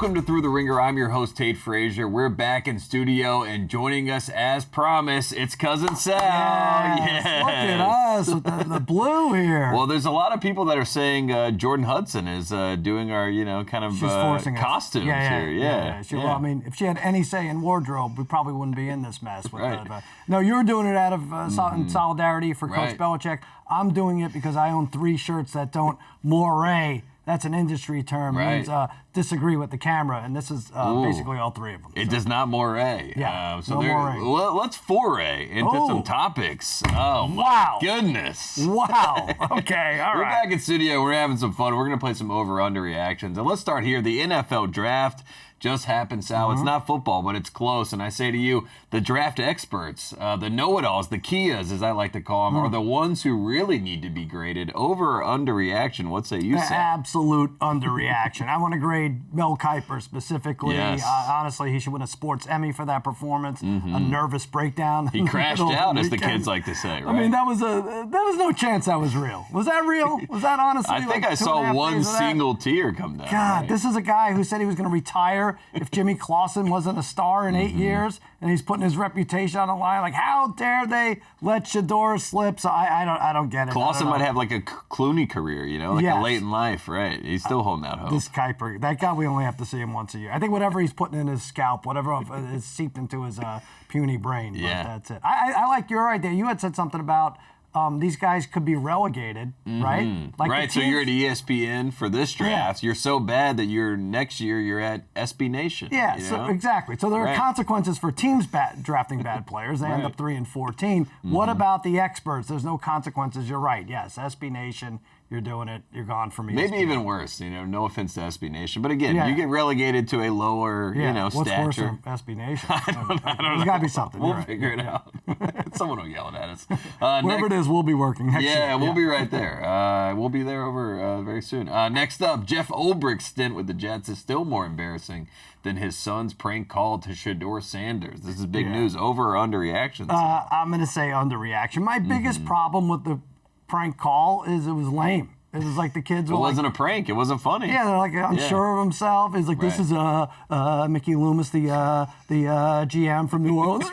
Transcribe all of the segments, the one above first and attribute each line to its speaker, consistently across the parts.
Speaker 1: Welcome to Thru the Ringer. I'm your host, Tate Frazier. We're back in studio, and joining us as promised, it's Cousin Sal.
Speaker 2: Yes. Look at us with the blue here.
Speaker 1: Well, there's a lot of people that are saying Jordan Hudson is doing our, kind of costumes here. Yeah.
Speaker 2: Well, I mean, if she had any say in wardrobe, we probably wouldn't be in this mess. With
Speaker 1: right.
Speaker 2: No, you're doing it out of solidarity for Coach Belichick. I'm doing it because I own 3 shirts that don't moire. That's an industry term.
Speaker 1: Right.
Speaker 2: Means disagree with the camera, and this is basically all 3 of them.
Speaker 1: It does not moire.
Speaker 2: Yeah,
Speaker 1: so
Speaker 2: no moire.
Speaker 1: Let's foray into some topics. Oh, my
Speaker 2: wow.
Speaker 1: goodness.
Speaker 2: Wow. Okay, all right.
Speaker 1: We're back in studio. We're having some fun. We're going to play some over-under reactions. And let's start here. The NFL draft just happened, Sal. It's not football, but it's close. And I say to you, the draft experts, the know-it-alls, the Kias, as I like to call them, are the ones who really need to be graded. Over or under reaction? What say you, Sal?
Speaker 2: Absolute underreaction. I want to grade Mel Kiper specifically.
Speaker 1: Yes.
Speaker 2: Honestly, he should win a sports Emmy for that performance. A nervous breakdown.
Speaker 1: He crashed out, as the kids like to say, right?
Speaker 2: I mean, there was no chance that was real. Was that real? Was that honestly?
Speaker 1: I think I saw one single tear come down.
Speaker 2: God,
Speaker 1: right?
Speaker 2: This is a guy who said he was going to retire if Jimmy Clausen wasn't a star in 8 years, and he's putting his reputation on the line. Like, how dare they let Shador slip? So I don't get it.
Speaker 1: Clausen might have like a Clooney career, like
Speaker 2: yes.
Speaker 1: a late in life, right? He's still holding out hope.
Speaker 2: This Kiper, that guy, we only have to see him once a year. I think whatever he's putting in his scalp, whatever is seeped into his puny brain.
Speaker 1: Yeah.
Speaker 2: But that's it. I like your idea. You had said something about these guys could be relegated, right? Like
Speaker 1: right, so you're at ESPN for this draft. Yeah. You're so bad that next year you're at SB Nation.
Speaker 2: Yeah, so exactly. So there are consequences for teams drafting bad players. They end up 3-14. What about the experts? There's no consequences. You're right. Yes, SB Nation. You're doing it. You're gone from ESPN.
Speaker 1: Maybe even worse. No offense to SB Nation, but again, you get relegated to a lower,
Speaker 2: What's
Speaker 1: stature.
Speaker 2: Worse than SB Nation?
Speaker 1: I don't know.
Speaker 2: There's got to be something.
Speaker 1: We'll figure it out. Someone will yell at us.
Speaker 2: Whoever it is, we'll be working next year.
Speaker 1: Yeah, we'll be right there. We'll be there over very soon. Next up, Jeff Ulbricht's stint with the Jets is still more embarrassing than his son's prank call to Shador Sanders. This is big news. Over or under reactions?
Speaker 2: I'm going to say under reaction. My biggest problem with the prank call is it was lame. It was like the kids were
Speaker 1: It wasn't a prank. It wasn't funny.
Speaker 2: Yeah, they're like unsure of himself. He's like, this is Mickey Loomis, the GM from New Orleans.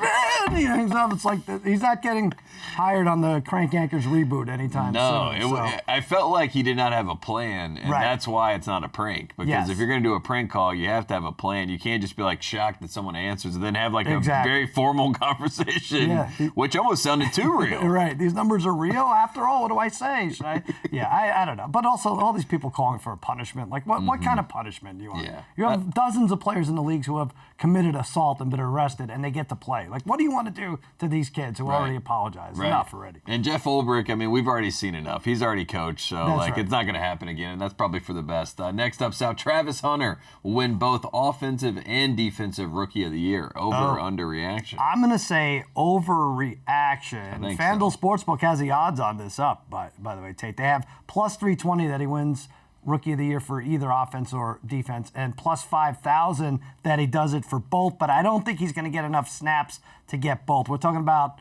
Speaker 2: He hangs up. It's like he's not getting hired on the Crank Yankers reboot anytime soon.
Speaker 1: No, I felt like he did not have a plan, and that's why it's not a prank. Because if you're going to do a prank call, you have to have a plan. You can't just be like shocked that someone answers and then have like a very formal conversation, which almost sounded too real.
Speaker 2: Right. These numbers are real. After all, what do I say? Should I? I don't know. But also, all these people calling for a punishment. Like, what kind of punishment do you want?
Speaker 1: Yeah.
Speaker 2: You have dozens of players in the leagues who have committed assault and been arrested, and they get to play. Like, what do you want to do to these kids who already apologized? Enough already.
Speaker 1: And Jeff Ulbrich, I mean, we've already seen enough. He's already coached, so it's not going to happen again, and that's probably for the best. Next up, Sal, Travis Hunter will win both offensive and defensive Rookie of the Year. Over or under reaction?
Speaker 2: I'm going to say overreaction. FanDuel Sportsbook has the odds on this up, by the way, Tate. They have plus 320 that he wins Rookie of the Year for either offense or defense, and plus 5,000 that he does it for both. But I don't think he's going to get enough snaps to get both. We're talking about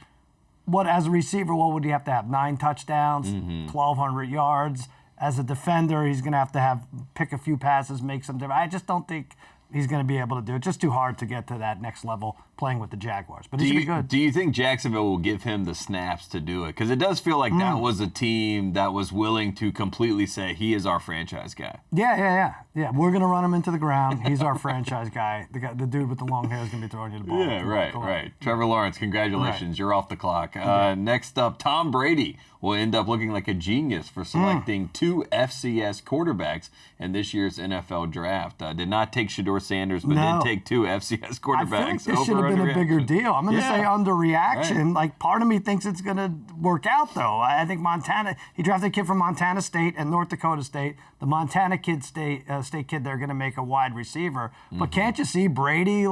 Speaker 2: as a receiver, what would he have to have? 9 touchdowns, 1,200 yards. As a defender, he's going to have pick a few passes, make some difference. I just don't think he's going to be able to do it. Just too hard to get to that next level playing with the Jaguars. But he should be good.
Speaker 1: Do you think Jacksonville will give him the snaps to do it? Because it does feel like that was a team that was willing to completely say, he is our franchise guy.
Speaker 2: Yeah. We're going to run him into the ground. He's our franchise guy. The dude with the long hair is going to be throwing you the ball.
Speaker 1: Yeah, right. Trevor Lawrence, congratulations. You're off the clock. Next up, Tom Brady will end up looking like a genius for selecting 2 FCS quarterbacks in this year's NFL draft. Did not take Shador Sanders, but did take 2 FCS quarterbacks.
Speaker 2: I feel like this should have been a bigger deal. I'm going to say underreaction. Right. Like, part of me thinks it's going to work out, though. I think Montana, he drafted a kid from Montana State and North Dakota State. The Montana State kid, they're going to make a wide receiver. But can't you see Brady,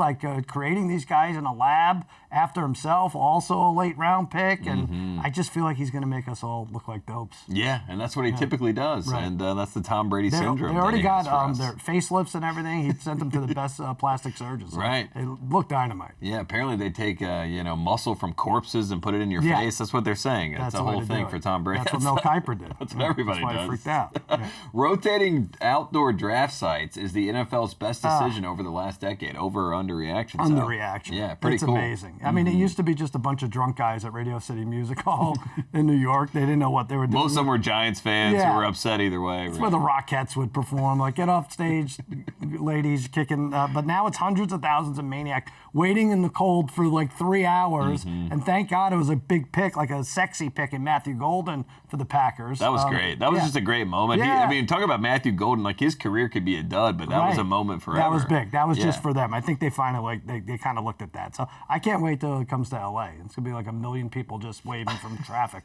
Speaker 2: creating these guys in a lab after himself, also a late round pick? And I just feel like he's going to make us all look like dopes.
Speaker 1: Yeah, and that's what he typically does. Right. And that's the Tom Brady syndrome.
Speaker 2: They already got their facelifts and everything. He sent them to the best plastic surgeons.
Speaker 1: Right.
Speaker 2: They look dynamite.
Speaker 1: Yeah, apparently they take muscle from corpses and put it in your face. That's what they're saying. That's a whole thing for Tom Brady.
Speaker 2: That's what Mel Kiper did.
Speaker 1: That's what everybody
Speaker 2: does.
Speaker 1: That's
Speaker 2: why I freaked out. Yeah.
Speaker 1: Rotating outdoor draft sites is the NFL's best decision over the last decade. Over or under reaction?
Speaker 2: Under reaction.
Speaker 1: Yeah, pretty cool.
Speaker 2: It's amazing. I mean, it used to be just a bunch of drunk guys at Radio City Music Hall in New York. They didn't know what they were doing.
Speaker 1: Most of them were Giants fans who were upset either way.
Speaker 2: That's where the Rockettes would perform. Like, get off stage, ladies, kicking. But now it's hundreds of thousands of maniacs waiting in the cold for like 3 hours. And thank God it was a big pick, like a sexy pick in Matthew Golden for the Packers.
Speaker 1: That was great. That was just a great moment.
Speaker 2: Yeah.
Speaker 1: I mean, talk about Matthew Golden. Like, his career could be a dud, but that was a moment forever.
Speaker 2: That was big. That was just for them. I think they finally, they kind of looked at that. So I can't wait till it comes to L.A. It's going to be like 1 million people just waving from traffic.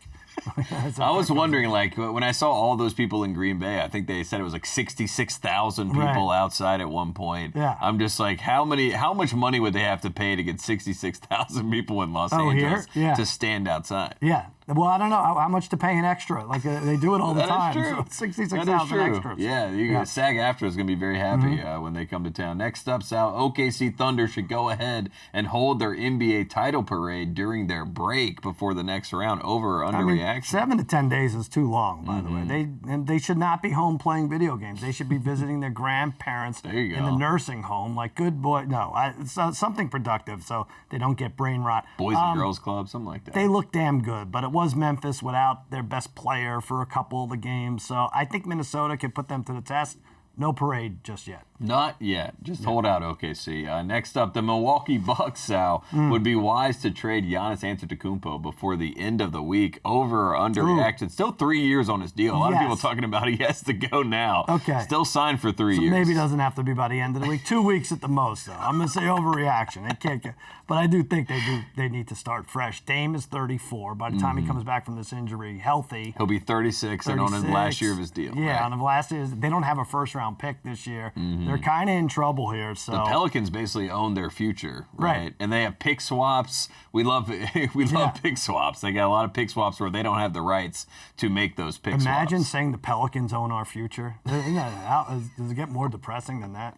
Speaker 1: I was wondering, like, when I saw all those people in Green Bay, I think they said it was like 66,000 people outside at one point.
Speaker 2: Yeah.
Speaker 1: I'm just like, how much money would they have to pay to get 66,000 people in Los Angeles to stand outside?
Speaker 2: Yeah. Well, I don't know how much to pay an extra. Like, they do it all the time.
Speaker 1: True.
Speaker 2: So 66,000 extras.
Speaker 1: Yeah, SAG-AFTRA is going to be very happy when they come to town. Next up, Sal, OKC Thunder should go ahead and hold their NBA title parade during their break before the next round. Over or under reaction?
Speaker 2: 7 to 10 days is too long, by the way. They should not be home playing video games. They should be visiting their grandparents in the nursing home. Like, good boy. No, it's something productive so they don't get brain rot.
Speaker 1: Boys and Girls Club, something like that.
Speaker 2: They look damn good, but it was Memphis without their best player for a couple of the games. So I think Minnesota can put them to the test. No parade just yet.
Speaker 1: Not yet. Just hold out, OKC. Next up, the Milwaukee Bucks, Sal, would be wise to trade Giannis Antetokounmpo before the end of the week. Over or under reaction? Still 3 years on his deal. A lot of people talking about he has to go now.
Speaker 2: Okay.
Speaker 1: Still signed for 3 years.
Speaker 2: Maybe it doesn't have to be by the end of the week. 2 weeks at the most, though. I'm going to say overreaction. It can't get, but I do think they need to start fresh. Dame is 34. By the time he comes back from this injury, healthy.
Speaker 1: He'll be 36 and on his last year of his deal.
Speaker 2: Yeah, on the last year. They don't have a first-round pick this year. They're kind of in trouble here. So
Speaker 1: the Pelicans basically own their future, right? And they have pick swaps. We love pick swaps. They got a lot of pick swaps where they don't have the rights to make those pick swaps.
Speaker 2: Imagine saying the Pelicans own our future. Does it get more depressing than that?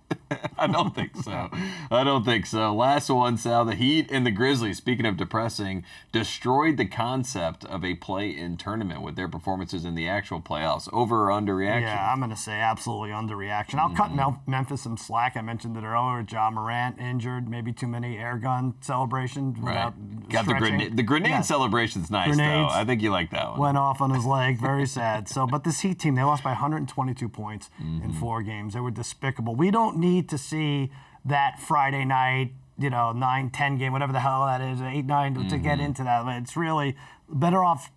Speaker 1: I don't think so. I don't think so. Last one, Sal. The Heat and the Grizzlies, speaking of depressing, destroyed the concept of a play-in tournament with their performances in the actual playoffs. Over or under reaction?
Speaker 2: Yeah, I'm going to say absolutely under reaction. I'll cut Memphis some slack. I mentioned it earlier. Ja Morant injured, maybe too many air gun celebrations without
Speaker 1: got
Speaker 2: stretching.
Speaker 1: the grenade celebration's nice, though. I think you like that one.
Speaker 2: Went off on his leg. Very sad. So, but this Heat team, they lost by 122 points in 4 games. They were despicable. We don't need to see that Friday night, 9-10 game, whatever the hell that is, 8-9 to get into that. It's really better off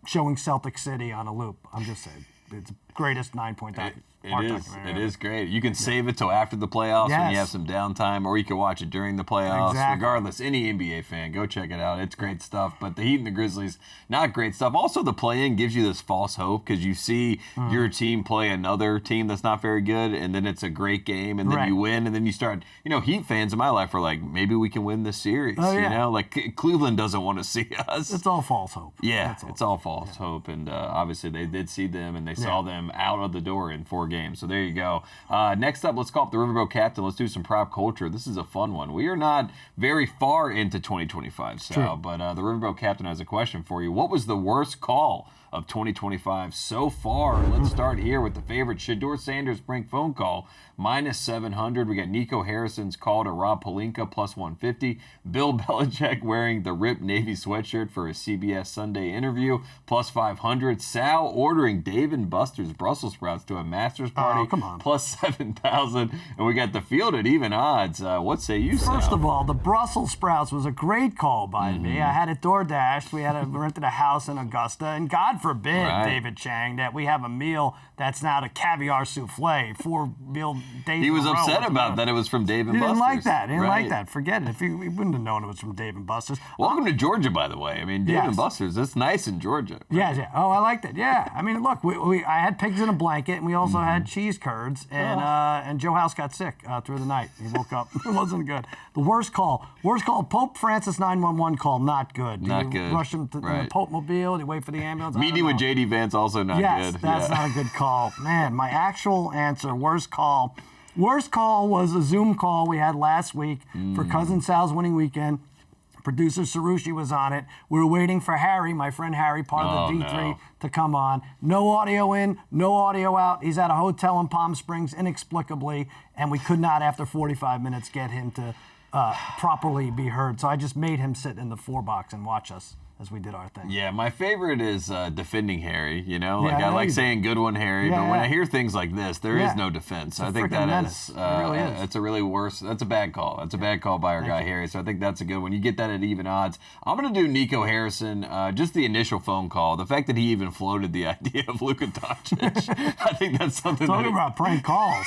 Speaker 2: showing Celtic City on a loop. I'm just saying. It's the greatest 9-point
Speaker 1: It is great. You can save it till after the playoffs when you have some downtime, or you can watch it during the playoffs.
Speaker 2: Exactly.
Speaker 1: Regardless, any NBA fan, go check it out. It's great stuff. But the Heat and the Grizzlies, not great stuff. Also, the play-in gives you this false hope because you see your team play another team that's not very good, and then it's a great game, and then you win, and then you start. Heat fans in my life are like, maybe we can win this series. Like Cleveland doesn't want to see us.
Speaker 2: It's all false hope.
Speaker 1: Yeah, it's all false hope, and obviously they did see them, and they saw them out of the door in 4 games. So there you go. Next up, let's call up the Riverboat captain. Let's do some prop culture. This is a fun one. We are not very far into 2025, Sal, but the Riverboat captain has a question for you. What was the worst call of 2025 so far? Let's start here with the favorite Shedeur Sanders Brink phone call, -700. We got Nico Harrison's call to Rob Pelinka, +150. Bill Belichick wearing the ripped Navy sweatshirt for a CBS Sunday interview, +500. Sal ordering Dave & Buster's Brussels sprouts to a master's party, +7,000. And we got the field at even odds. What say you, Sal?
Speaker 2: First of all, the Brussels sprouts was a great call by me. I had it DoorDashed. We rented a house in Augusta, and God forbid, David Chang, that we have a meal that's now the caviar souffle, 4 meal days.
Speaker 1: He was upset about that. It was from Dave & Buster's.
Speaker 2: He didn't like that. He didn't like that. Forget it. We wouldn't have known it was from Dave & Buster's.
Speaker 1: Welcome to Georgia, by the way. I mean, Dave & Buster's, it's nice in Georgia.
Speaker 2: Right? Yeah. Oh, I liked it. Yeah. I mean, look, I had pigs in a blanket, and we also had cheese curds, and Joe House got sick through the night. He woke up. It wasn't good. The worst call, Pope Francis 911 call, not good.
Speaker 1: Not good.
Speaker 2: Rush him to the Pope Mobile. Do you wait for the ambulance?
Speaker 1: Meeting with J.D. Vance, also not good.
Speaker 2: Yes, that's not a good call. Man, my actual answer, worst call, Worst call was a Zoom call we had last week for Cousin Sal's winning weekend. Producer Sarushi was on it. We were waiting for Harry, my friend Harry, part of the D3, to come on. No audio in, no audio out. He's at a hotel in Palm Springs inexplicably, and we could not, after 45 minutes, get him to properly be heard. So I just made him sit in the 4-box and watch us as we did our thing.
Speaker 1: Yeah, my favorite is defending Harry, you know? Like, I like saying good one, Harry, but when I hear things like this, there is no defense. I think that is, it's a really worse, that's a bad call. That's a bad call by our guy, Harry, so I think that's a good one. You get that at even odds. I'm going to do Nico Harrison, just the initial phone call, the fact that he even floated the idea of Luka Doncic. I think that's something
Speaker 2: Talking about prank calls.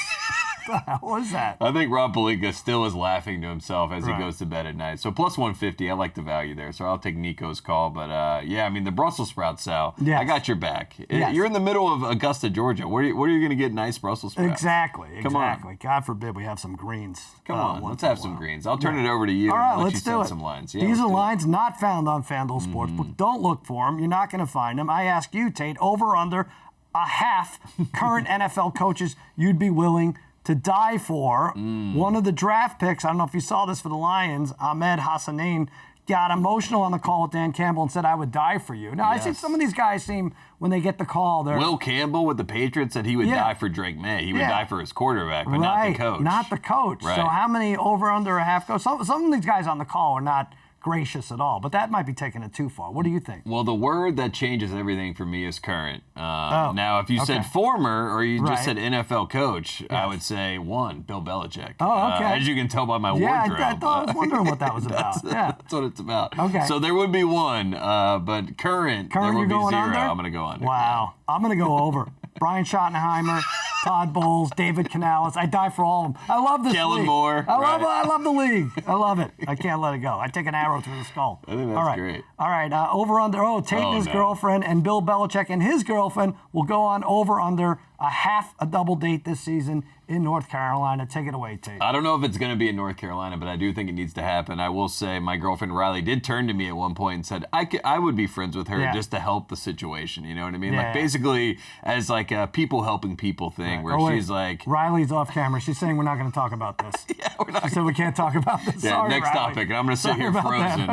Speaker 2: What was that?
Speaker 1: I think Rob Pelinka still is laughing to himself as he goes to bed at night. So plus 150, I like the value there. So I'll take Nico's call. But yeah, I mean, the Brussels sprouts, Sal, I got your back. You're in the middle of Augusta, Georgia. Where are you going to get nice Brussels sprouts?
Speaker 2: Exactly.
Speaker 1: Come on.
Speaker 2: God forbid we have some greens.
Speaker 1: Come on, let's have some greens. I'll turn it over to you.
Speaker 2: All right,
Speaker 1: and let
Speaker 2: let's
Speaker 1: you
Speaker 2: do
Speaker 1: set
Speaker 2: it.
Speaker 1: some lines. Yeah,
Speaker 2: these are lines not found on FanDuel Sportsbook. Don't look for them. You're not going to find them. I ask you, Tate, over under a half current NFL coaches you'd be willing to die for. One of the draft picks, I don't know if you saw this for the Lions, Ahmed Hassanein, got emotional on the call with Dan Campbell and said, I would die for you. Now, I see some of these guys seem, when they get the call, they're...
Speaker 1: Will Campbell with the Patriots said he would die for Drake May. He would die for his quarterback, but not the coach.
Speaker 2: Not the coach.
Speaker 1: Right.
Speaker 2: So how many over, under a half go? Some of these guys on the call are not gracious at all, but that might be taking it too far. What do you think?
Speaker 1: Well, the word that changes everything for me is current. Now, if you said former or you just said NFL coach, I would say one, Bill Belichick.
Speaker 2: Oh, okay.
Speaker 1: As you can tell by my wardrobe.
Speaker 2: Yeah, I was wondering what that was about.
Speaker 1: That's what it's about.
Speaker 2: Okay.
Speaker 1: So there would be one, but current there would be zero.
Speaker 2: Under?
Speaker 1: I'm going to go under.
Speaker 2: Wow. I'm going to go over. Brian Schottenheimer, Todd Bowles, David Canales. I die for all of them. I love this
Speaker 1: Kellen
Speaker 2: league.
Speaker 1: Moore.
Speaker 2: I love the league. I love it. I can't let it go. I take an arrow through the skull.
Speaker 1: I think that's great.
Speaker 2: All right. Over under. Tate and his girlfriend and Bill Belichick and his girlfriend will go on over under a double date this season in North Carolina. Take it away, Tate.
Speaker 1: I don't know if it's going to be in North Carolina, but I do think it needs to happen. I will say my girlfriend Riley did turn to me at one point and said I would be friends with her just to help the situation. You know what I mean? Basically as like a people helping people thing where she's like...
Speaker 2: Riley's off camera. She's saying we're not going to talk about this.
Speaker 1: We're not.
Speaker 2: She said we can't talk about this.
Speaker 1: Yeah,
Speaker 2: Sorry,
Speaker 1: next
Speaker 2: Riley.
Speaker 1: topic. I'm going to sit here frozen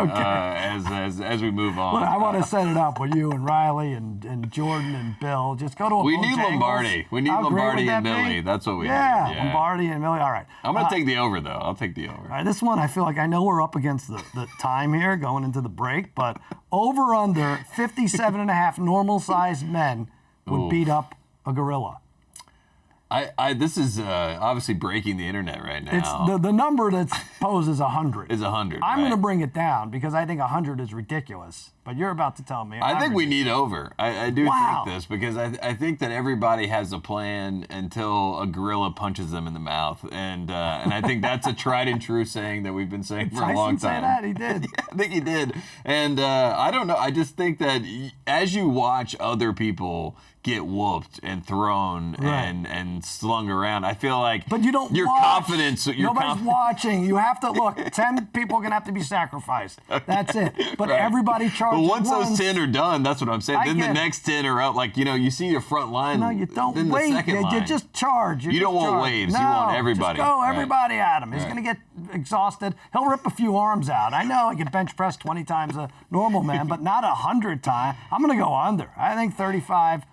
Speaker 1: as we move on.
Speaker 2: Well, I want to set it up with you and Riley and Jordan and Bill. Just go to a
Speaker 1: We need Lombardi. We need Lombardi and Millie. That's what we need. Yeah,
Speaker 2: Lombardi and Millie. All right.
Speaker 1: I'm going to take the over, though. I'll take the over.
Speaker 2: All right, this one, I feel like I know we're up against the time here going into the break, but over under 57.5 normal-sized men would beat up a gorilla.
Speaker 1: This is obviously breaking the internet right now.
Speaker 2: It's the number that's posed is 100.
Speaker 1: Is 100.
Speaker 2: I'm going to bring it down because I think 100 is ridiculous. But you're about to tell me.
Speaker 1: I think we need over. I do think this because I think that everybody has a plan until a gorilla punches them in the mouth, and I think that's a tried and true saying that we've been saying for a long time.
Speaker 2: Say that? He did.
Speaker 1: Yeah, I think he did, and I don't know. I just think that as you watch other people get whooped and thrown and slung around, I feel like
Speaker 2: but you don't
Speaker 1: your
Speaker 2: watch.
Speaker 1: confidence.
Speaker 2: Nobody's watching. You have to look. 10 people are gonna have to be sacrificed. That's it. But everybody charges.
Speaker 1: But once those 10 are done, that's what I'm saying. Then the next 10 are out. Like, you see your front line.
Speaker 2: No, you don't
Speaker 1: then
Speaker 2: wait.
Speaker 1: The second line.
Speaker 2: You just charge.
Speaker 1: You don't want waves.
Speaker 2: No,
Speaker 1: you want everybody.
Speaker 2: Just go everybody at him. He's going to get exhausted. He'll rip a few arms out. I know I can bench press 20 times a normal man, but not 100 times. I'm going to go under. I think 35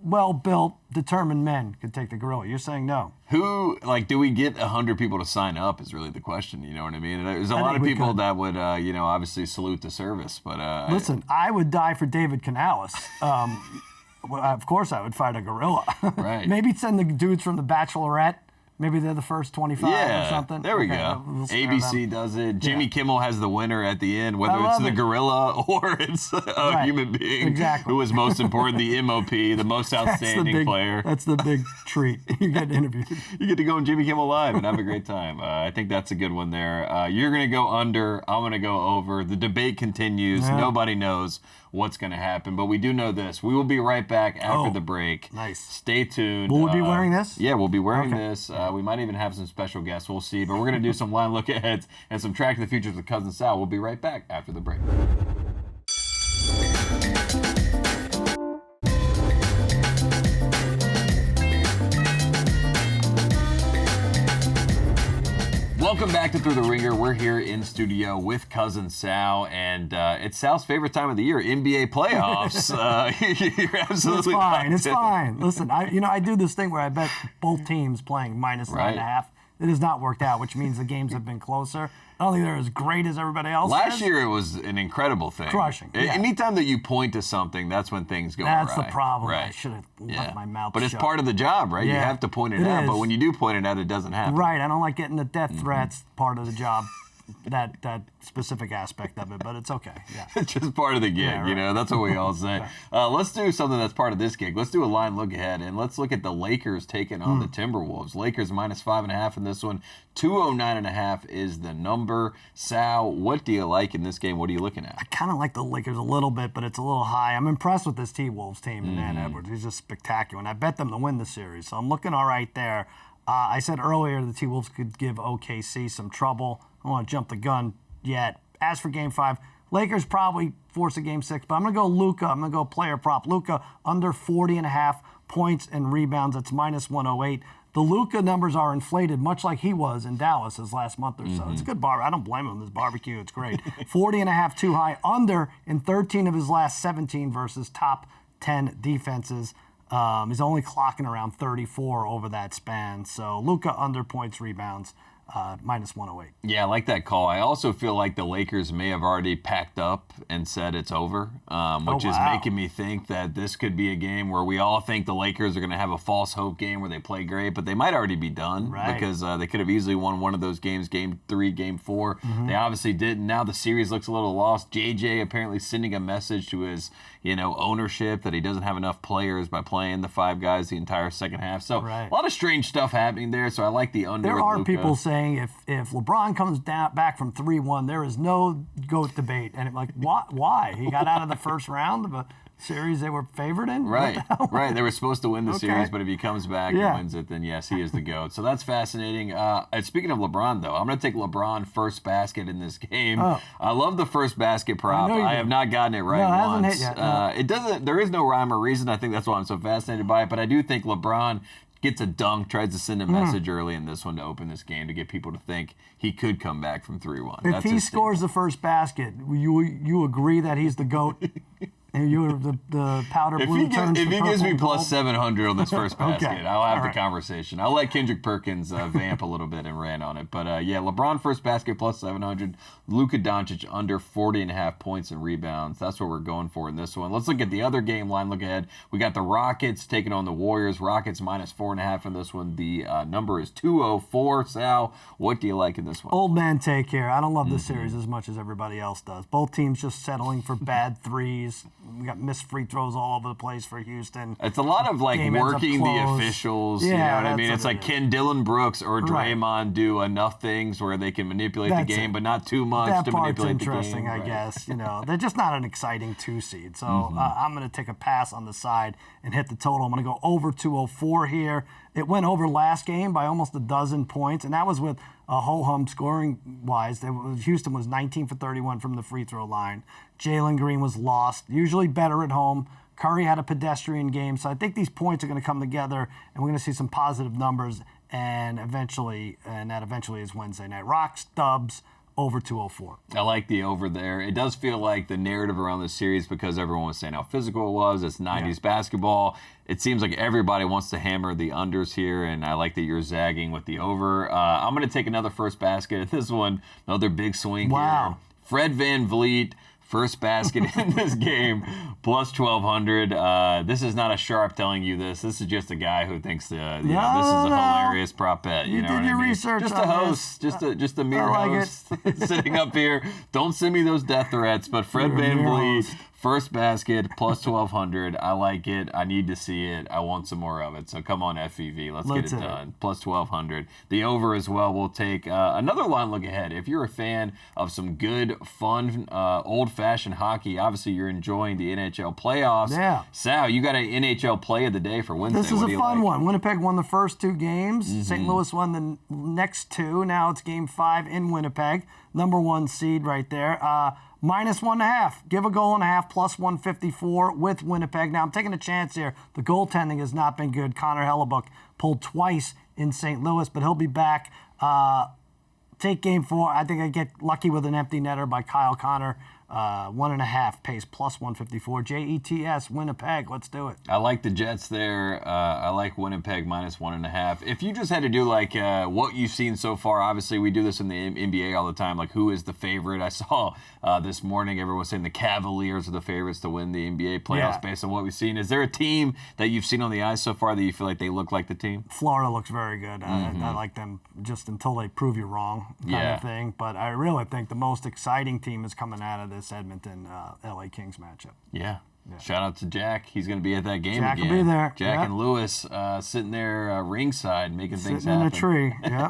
Speaker 2: well-built, determined men could take the gorilla. You're saying no.
Speaker 1: Do we get 100 people to sign up is really the question, you know what I mean? There's a lot of people that would, obviously salute the service, but...
Speaker 2: Listen, I would die for David Canales. Well, of course I would fight a gorilla.
Speaker 1: Right.
Speaker 2: Maybe send the dudes from The Bachelorette. Maybe they're the first 25 or something.
Speaker 1: There we go. We'll ABC does it. Jimmy Kimmel has the winner at the end, whether it's the gorilla or it's a human being who is most important, the MOP, the most outstanding player.
Speaker 2: That's the big treat. You get interviewed.
Speaker 1: You get to go on Jimmy Kimmel Live and have a great time. I think that's a good one there. You're going to go under. I'm going to go over. The debate continues. Yeah. Nobody knows what's going to happen, but we do know this. We will be right back after the break.
Speaker 2: Nice.
Speaker 1: Stay tuned.
Speaker 2: Will we be wearing this?
Speaker 1: Yeah, we'll be wearing this. We might even have some special guests. We'll see, but we're going to do some line look aheads and some track the futures with Cousin Sal. We'll be right back after the break. Welcome back to Thru the Ringer. We're here in studio with Cousin Sal, and it's Sal's favorite time of the year, NBA playoffs. You're absolutely right.
Speaker 2: It's fine. Listen, I do this thing where I bet both teams playing minus 9.5. It has not worked out, which means the games have been closer. I don't think they're as great as everybody else.
Speaker 1: Last year, it was an incredible thing.
Speaker 2: Crushing. Yeah.
Speaker 1: Anytime that you point to something, that's when things go
Speaker 2: That's
Speaker 1: awry.
Speaker 2: the problem.
Speaker 1: Right.
Speaker 2: I should have left my mouth
Speaker 1: But
Speaker 2: shut.
Speaker 1: it's part of the job, right?
Speaker 2: Yeah,
Speaker 1: you have to point it out. But when you do point it out, it doesn't happen.
Speaker 2: Right. I don't like getting the death threats part of the job. That specific aspect of it, but it's okay. Yeah.
Speaker 1: It's just part of the gig,
Speaker 2: right.
Speaker 1: That's what we all say. Let's do something that's part of this gig. Let's do a line look ahead, and let's look at the Lakers taking on the Timberwolves. Lakers minus 5.5 in this one. 209.5 is the number. Sal, what do you like in this game? What are you looking at?
Speaker 2: I kind of like the Lakers a little bit, but it's a little high. I'm impressed with this T-Wolves team and Dan Edwards. He's just spectacular, and I bet them to win the series, so I'm looking all right there. I said earlier the T-Wolves could give OKC some trouble. I don't want to jump the gun yet. As for Game 5, Lakers probably force a Game 6, but I'm going to go Luka. I'm going to go player prop. Luka under 40.5 points and rebounds. That's minus 108. The Luka numbers are inflated, much like he was in Dallas his last month or so. It's a good bar. I don't blame him. This barbecue, it's great. 40.5 too high. Under in 13 of his last 17 versus top 10 defenses. He's only clocking around 34 over that span. So Luka under points, rebounds, minus 108.
Speaker 1: Yeah, I like that call. I also feel like the Lakers may have already packed up and said it's over, which is making me think that this could be a game where we all think the Lakers are going to have a false hope game where they play great, but they might already be done because they could have easily won one of those games, Game 3, Game 4. They obviously didn't. Now the series looks a little lost. JJ apparently sending a message to his ownership that he doesn't have enough players by playing the 5 guys the entire second half. So a lot of strange stuff happening there, so I like the under.
Speaker 2: There
Speaker 1: with
Speaker 2: are
Speaker 1: Luka.
Speaker 2: people saying if LeBron comes back from 3-1, there is no GOAT debate. And I'm like, why? He got out of the first round of a series they were favored in?
Speaker 1: Right. They were supposed to win the series, but if he comes back and wins it, then yes, he is the GOAT. So that's fascinating. And speaking of LeBron, though, I'm going to take LeBron first basket in this game. I love the first basket prop. I have not gotten it right once.
Speaker 2: Hasn't hit yet. No.
Speaker 1: It doesn't. There is no rhyme or reason. I think that's why I'm so fascinated by it. But I do think LeBron gets a dunk, tries to send a message early in this one to open this game to get people to think he could come back from 3-1.
Speaker 2: If he scores the first basket, you agree that he's the GOAT? And you're the powder blue turns
Speaker 1: If he gives me plus
Speaker 2: gold?
Speaker 1: 700 on this first basket, I'll have the conversation. I'll let Kendrick Perkins vamp a little bit and rant on it. But LeBron first basket plus 700. Luka Doncic under 40.5 points and rebounds. That's what we're going for in this one. Let's look at the other game line. Look ahead. We got the Rockets taking on the Warriors. Rockets minus 4.5 in this one. The number is 204. Sal, what do you like in this one?
Speaker 2: Old man take care. I don't love this series as much as everybody else does. Both teams just settling for bad threes. We got missed free throws all over the place for Houston.
Speaker 1: It's a lot of working the officials.
Speaker 2: Yeah,
Speaker 1: you know what I mean? It's like, can Dylan Brooks or Draymond do enough things where they can manipulate the game, but not too much to manipulate the game?
Speaker 2: That's interesting, I guess. They're just not an exciting 2 seed. So I'm going to take a pass on the side and hit the total. I'm going to go over 204 here. It went over last game by almost a dozen points, and that was with a ho-hum scoring-wise. Houston was 19 for 31 from the free throw line. Jalen Green was lost, usually better at home. Curry had a pedestrian game, so I think these points are going to come together, and we're going to see some positive numbers, and that eventually is Wednesday night. Rocks, Dubs, over 204.
Speaker 1: I like the over there. It does feel like the narrative around this series, because everyone was saying how physical it was, it's 90s basketball. It seems like everybody wants to hammer the unders here, and I like that you're zagging with the over. I'm going to take another first basket. This one, another big swing here. Fred VanVleet, first basket in this game, plus 1,200. This is not a sharp telling you this. This is just a guy who thinks this is a hilarious prop bet.
Speaker 2: You did your research.
Speaker 1: Just a host, just a mere host sitting up here. Don't send me those death threats, but Fred VanVleet, first basket, plus 1,200. I like it. I need to see it. I want some more of it. So come on, FEV. Let's get it done. Plus 1,200. The over as well. We'll take another line look ahead. If you're a fan of some good, fun, old-fashioned hockey, obviously you're enjoying the NHL playoffs.
Speaker 2: Yeah.
Speaker 1: Sal, you got an NHL play of the day for Wednesday.
Speaker 2: This is a fun one. Winnipeg won the first 2 games. St. Louis won the next 2. Now it's Game 5 in Winnipeg. Number 1 seed right there. Minus 1.5. Give a goal and a half, plus 154 with Winnipeg. Now, I'm taking a chance here. The goaltending has not been good. Connor Hellebuck pulled twice in St. Louis, but he'll be back take game 4. I think I get lucky with an empty netter by Kyle Connor. 1.5 pays plus 154. Jets, Winnipeg. Let's do it.
Speaker 1: I like the Jets there. I like Winnipeg minus 1.5. If you just had to do like what you've seen so far, obviously we do this in the NBA all the time. Like who is the favorite? I saw this morning everyone was saying the Cavaliers are the favorites to win the NBA playoffs based on what we've seen. Is there a team that you've seen on the ice so far that you feel like they look like the team?
Speaker 2: Florida looks very good. I like them just until they prove you wrong kind of thing. But I really think the most exciting team is coming out of this Edmonton LA Kings matchup.
Speaker 1: Yeah. Shout out to Jack. He's going to be at that game
Speaker 2: Jack
Speaker 1: again.
Speaker 2: will be there.
Speaker 1: Jack and Lewis sitting there ringside making things happen.
Speaker 2: Sitting in a tree. Yeah.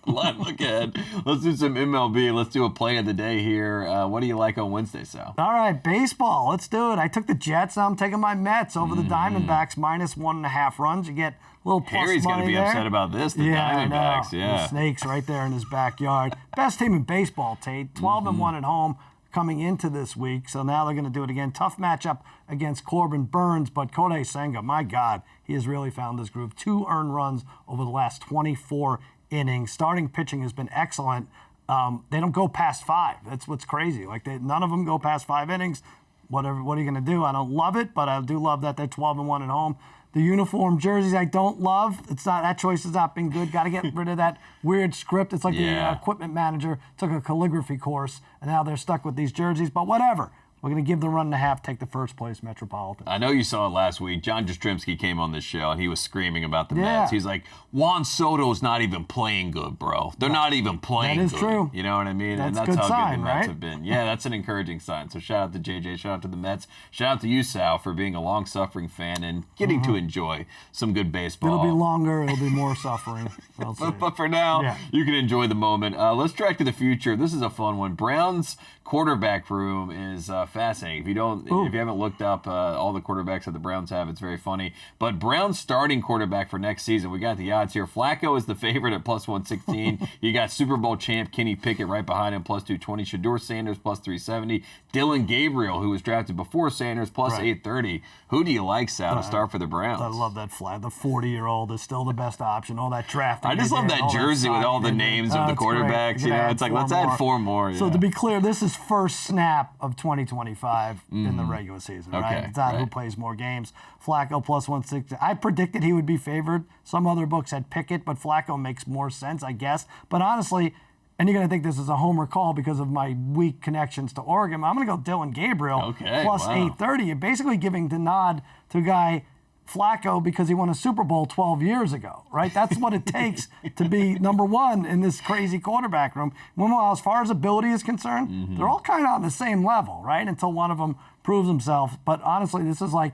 Speaker 1: Look ahead. Let's do some MLB. Let's do a play of the day here. What do you like on Wednesday, Sal?
Speaker 2: All right, baseball. Let's do it. I took the Jets. Now I'm taking my Mets over the Diamondbacks minus 1.5 runs. You get a little plus
Speaker 1: Harry's
Speaker 2: money
Speaker 1: going to be
Speaker 2: there.
Speaker 1: upset about this. The Diamondbacks. Yeah.
Speaker 2: The Snakes right there in his backyard. Best team in baseball, Tate. 12-1 at home coming into this week. So now they're going to do it again. Tough matchup against Corbin Burns, but Kodai Senga, my God, he has really found his groove. 2 earned runs over the last 24 innings. Starting pitching has been excellent. They don't go past 5. That's what's crazy. Like none of them go past 5 innings. What are you going to do? I don't love it, but I do love that they're 12-1 at home. The uniform jerseys I don't love. That choice has not been good. Got to get rid of that weird script. It's like the equipment manager took a calligraphy course, and now they're stuck with these jerseys. But whatever. We're going to give the 1.5, take the first place Metropolitan.
Speaker 1: I know you saw it last week. John Jastrzemski came on this show, and he was screaming about the Mets. He's like, Juan Soto's not even playing good, bro. They're not even playing good.
Speaker 2: That is true.
Speaker 1: You know what I mean?
Speaker 2: That's
Speaker 1: and
Speaker 2: good
Speaker 1: how
Speaker 2: sign,
Speaker 1: good the Mets
Speaker 2: right?
Speaker 1: have been. Yeah, that's an encouraging sign. So shout out to JJ, shout out to the Mets. Shout out to you, Sal, for being a long-suffering fan and getting to enjoy some good baseball.
Speaker 2: It'll be longer. It'll be more suffering.
Speaker 1: But for now, you can enjoy the moment. Let's track to the future. This is a fun one. Browns quarterback room is fascinating. If you haven't looked up all the quarterbacks that the Browns have, it's very funny. But Browns starting quarterback for next season, we got the odds here. Flacco is the favorite at plus 116. You got Super Bowl champ Kenny Pickett right behind him, plus 220. Shedeur Sanders, plus 370. Dylan Gabriel, who was drafted before Sanders, plus 830. Who do you like, Sal, to start for the Browns?
Speaker 2: I love that flag. The 40-year-old is still the best option. All that drafting.
Speaker 1: I just love that jersey with all the names of the quarterbacks. You know, it's like, let's add 4 more.
Speaker 2: So to be clear, this is first snap of 2025 in the regular season, right? It's not who plays more games. Flacco plus 160. I predicted he would be favored. Some other books had Pickett, but Flacco makes more sense, I guess. But honestly, and you're going to think this is a homer call because of my weak connections to Oregon, I'm going to go Dylan Gabriel plus 830. You're basically giving the nod to a guy Flacco because he won a Super Bowl 12 years ago, right? That's what it takes to be number one in this crazy quarterback room. Meanwhile, as far as ability is concerned, they're all kind of on the same level, right? Until one of them proves himself. But honestly, this is like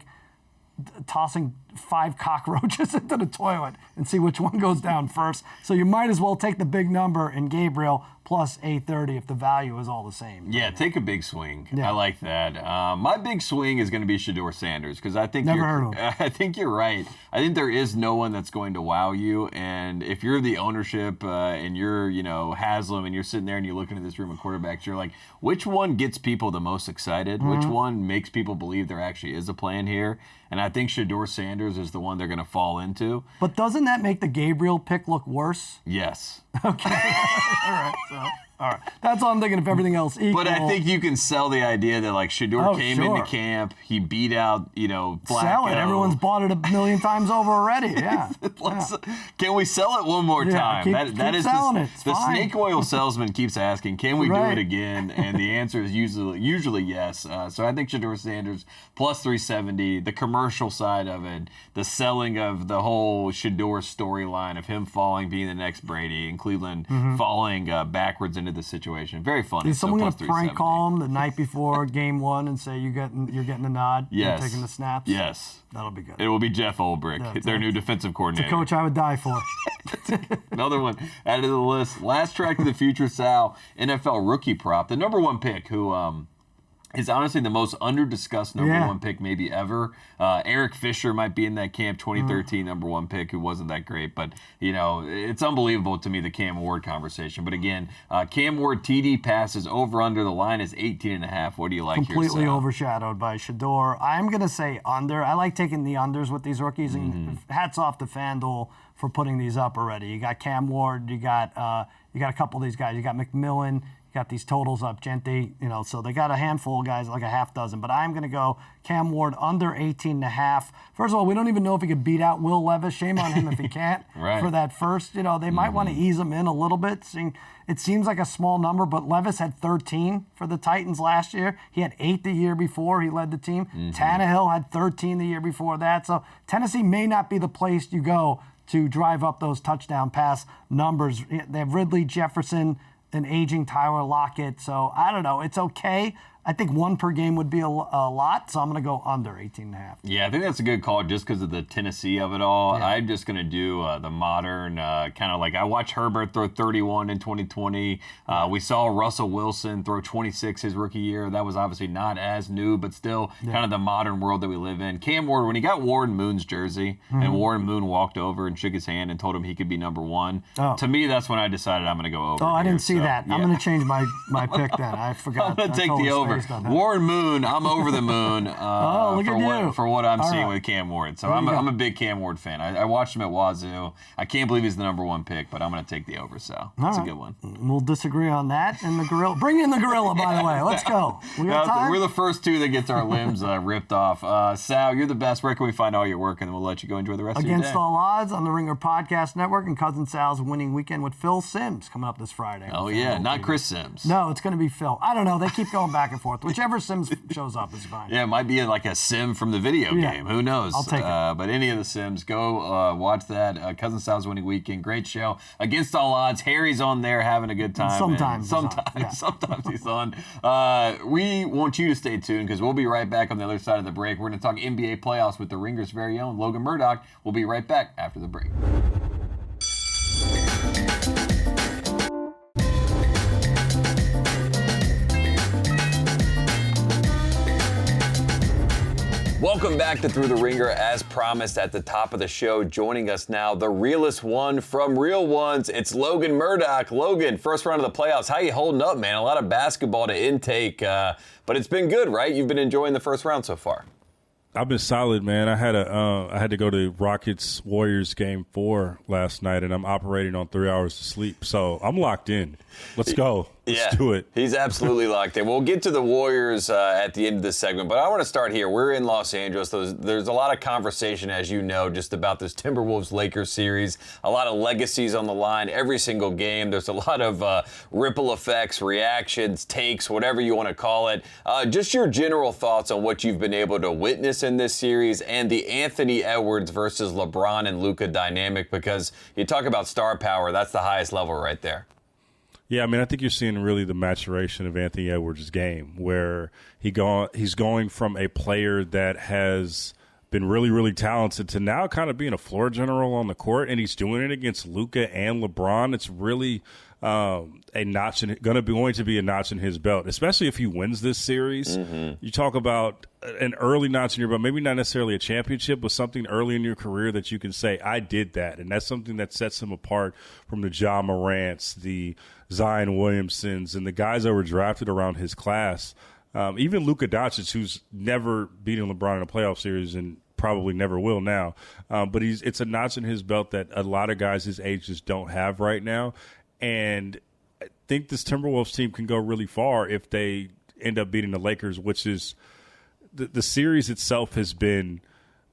Speaker 2: tossing 5 cockroaches into the toilet and see which one goes down first. So you might as well take the big number in Gabriel plus 830 if the value is all the same.
Speaker 1: Yeah, take a big swing. I like that. My big swing is going to be Shedeur Sanders because I think I think you're right. I think there is no one that's going to wow you. And if you're the ownership and you're Haslam and you're sitting there and you're looking at this room of quarterbacks, you're like, which one gets people the most excited? Which one makes people believe there actually is a plan here? And I think Shedeur Sanders is the one they're going to fall into.
Speaker 2: But doesn't that make the Gabriel pick look worse?
Speaker 1: Yes.
Speaker 2: Okay. All right. That's all I'm thinking if everything else equal.
Speaker 1: But I think you can sell the idea that like Shedeur came into camp, he beat out, Flacco.
Speaker 2: Sell it. Everyone's bought it 1 million times over already. Yeah.
Speaker 1: Can we sell it one more time?
Speaker 2: Keep selling it. It's
Speaker 1: the
Speaker 2: fine.
Speaker 1: snake oil salesman keeps asking, can we do it again? And the answer is usually yes. So I think Shedeur Sanders plus 370, the commercial side of it, the selling of the whole Shedeur storyline of him falling, being the next Brady, and Cleveland falling backwards into the situation. Very funny.
Speaker 2: Is someone going to prank call him the night before game 1 and say you're getting the nod?
Speaker 1: Yes.
Speaker 2: You're taking the snaps?
Speaker 1: Yes.
Speaker 2: That'll be good.
Speaker 1: It will be Jeff Ulbrich, their new defensive coordinator.
Speaker 2: It's a coach I would die for.
Speaker 1: Another one added to the list. Last track to the future, Sal, NFL rookie prop. The number 1 pick who is honestly the most under-discussed number one pick maybe ever. Eric Fisher might be in that camp, 2013 number one pick, who wasn't that great. But, it's unbelievable to me, the Cam Ward conversation. But again, Cam Ward TD passes over under. The line is 18.5. What do you like here,
Speaker 2: Completely
Speaker 1: Sal?
Speaker 2: overshadowed by Shedeur. I'm going to say under. I like taking the unders with these rookies. And hats off to FanDuel for putting these up already. You got Cam Ward. You got a couple of these guys. You got McMillan. Got these totals up, Genty, so they got a handful of guys, like a half dozen. But I'm going to go Cam Ward under 18.5. First of all, we don't even know if he could beat out Will Levis. Shame on him if he can't for that first. They might want to ease him in a little bit. It seems like a small number, but Levis had 13 for the Titans last year. He had 8 the year before he led the team. Tannehill had 13 the year before that. So Tennessee may not be the place you go to drive up those touchdown pass numbers. They have Ridley, Jefferson, an aging Tyler Lockett. So I don't know. It's okay. I think one per game would be a lot, so I'm going to go under 18.5.
Speaker 1: Yeah, I think that's a good call just because of the Tennessee of it all. Yeah. I'm just going to do the modern kind of like I watched Herbert throw 31 in 2020. We saw Russell Wilson throw 26 his rookie year. That was obviously not as new, but still kind of the modern world that we live in. Cam Ward, when he got Warren Moon's jersey and Warren Moon walked over and shook his hand and told him he could be number one, to me, that's when I decided I'm going to go over.
Speaker 2: I didn't see that. Yeah. I'm going to change my pick then. I forgot.
Speaker 1: I'm going to take the over. Warren Moon, I'm over the moon for what I'm seeing with Cam Ward. So I'm a big Cam Ward fan. I watched him at Wazoo. I can't believe he's the number one pick, but I'm going to take the over. So that's a good one.
Speaker 2: We'll disagree on that. And the gorilla, bring in the gorilla, by the way. Let's go. We got time?
Speaker 1: We're the first two that gets our limbs ripped off. Sal, you're the best. Where can we find all your work? And then we'll let you go enjoy the rest of your day.
Speaker 2: Against All Odds on the Ringer Podcast Network and Cousin Sal's Winning Weekend with Phil Sims coming up this Friday.
Speaker 1: Oh, yeah. Not Chris Sims.
Speaker 2: No, it's going to be Phil. I don't know. They keep going back and forth. Whichever Sims shows up is fine.
Speaker 1: Yeah, it might be like a sim from the video game. Who knows?
Speaker 2: I'll take it.
Speaker 1: But any of the Sims, go watch that. Cousin Sal's Winning Weekend. Great show. Against All Odds. Harry's on there having a good time.
Speaker 2: Sometimes
Speaker 1: he's on. We want you to stay tuned because we'll be right back on the other side of the break. We're going to talk NBA playoffs with the Ringer's very own Logan Murdock. We'll be right back after the break. Welcome back to Thru the Ringer. As promised at the top of the show, joining us now, the realest one from Real Ones, it's Logan Murdock. Logan, first round of the playoffs. How you holding up, man? A lot of basketball to intake, but it's been good, right? You've been enjoying the first round so far.
Speaker 3: I've been solid, man. I had to go to Rockets Warriors game 4 last night, and I'm operating on 3 hours of sleep, so I'm locked in. Let's go. Let's do it.
Speaker 1: He's absolutely locked in. We'll get to the Warriors at the end of this segment, but I want to start here. We're in Los Angeles. There's a lot of conversation, as you know, just about this Timberwolves-Lakers series. A lot of legacies on the line every single game. There's a lot of ripple effects, reactions, takes, whatever you want to call it. Just your general thoughts on what you've been able to witness in this series and the Anthony Edwards versus LeBron and Luka dynamic, because you talk about star power, that's the highest level right there.
Speaker 3: Yeah, I mean, I think you're seeing really the maturation of Anthony Edwards' game, where he's going from a player that has been really, really talented to now kind of being a floor general on the court, and he's doing it against Luka and LeBron. It's really going to be a notch in his belt, especially if he wins this series. Mm-hmm. You talk about an early notch in your belt, maybe not necessarily a championship, but something early in your career that you can say, I did that. And that's something that sets him apart from the Ja Morants, the Zion Williamsons, and the guys that were drafted around his class. Even Luka Doncic, who's never beaten LeBron in a playoff series and probably never will now. But it's a notch in his belt that a lot of guys his age just don't have right now. And I think this Timberwolves team can go really far if they end up beating the Lakers, which is the series itself has been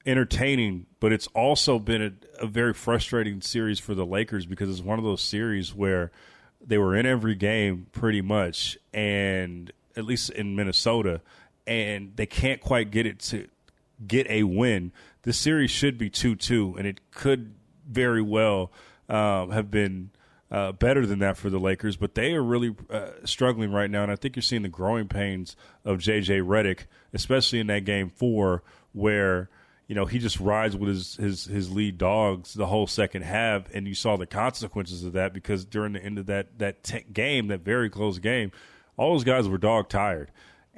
Speaker 3: entertaining, but it's also been a very frustrating series for the Lakers because it's one of those series where they were in every game pretty much, and at least in Minnesota, and they can't quite get a win. This series should be 2-2, and it could very well have been better than that for the Lakers, but they are really struggling right now, and I think you're seeing the growing pains of J.J. Redick, especially in that game 4 where he just rides with his lead dogs the whole second half, and you saw the consequences of that because during the end of that game, that very close game, all those guys were dog tired.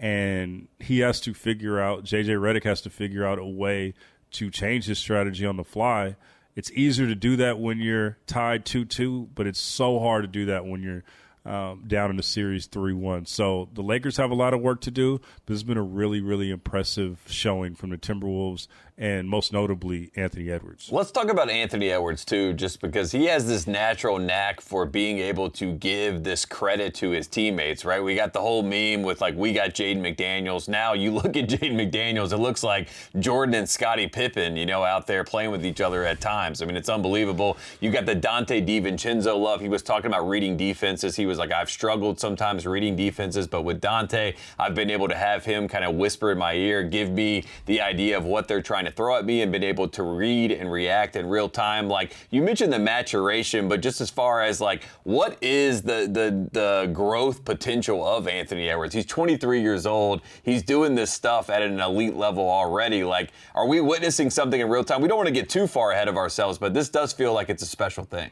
Speaker 3: and he has to figure out, J.J. Redick has to figure out a way to change his strategy on the fly. It's easier to do that when you're tied 2-2, but it's so hard to do that when you're down in the series 3-1. So the Lakers have a lot of work to do, but it's been a really, really impressive showing from the Timberwolves and most notably Anthony Edwards.
Speaker 1: Let's talk about Anthony Edwards, too, just because he has this natural knack for being able to give this credit to his teammates, right? We got the whole meme with, like, we got Jaden McDaniels. Now you look at Jaden McDaniels, it looks like Jordan and Scottie Pippen, you know, out there playing with each other at times. I mean, it's unbelievable. You got the Dante DiVincenzo love. He was talking about reading defenses. He was like, I've struggled sometimes reading defenses, but with Dante, I've been able to have him kind of whisper in my ear, give me the idea of what they're trying to throw at me, and been able to read and react in real time. Like, you mentioned the maturation, but just as far as, like, what is the growth potential of Anthony Edwards? He's 23 years old. He's doing this stuff at an elite level already. Like, are we witnessing something in real time? We don't want to get too far ahead of ourselves, but this does feel like it's a special thing.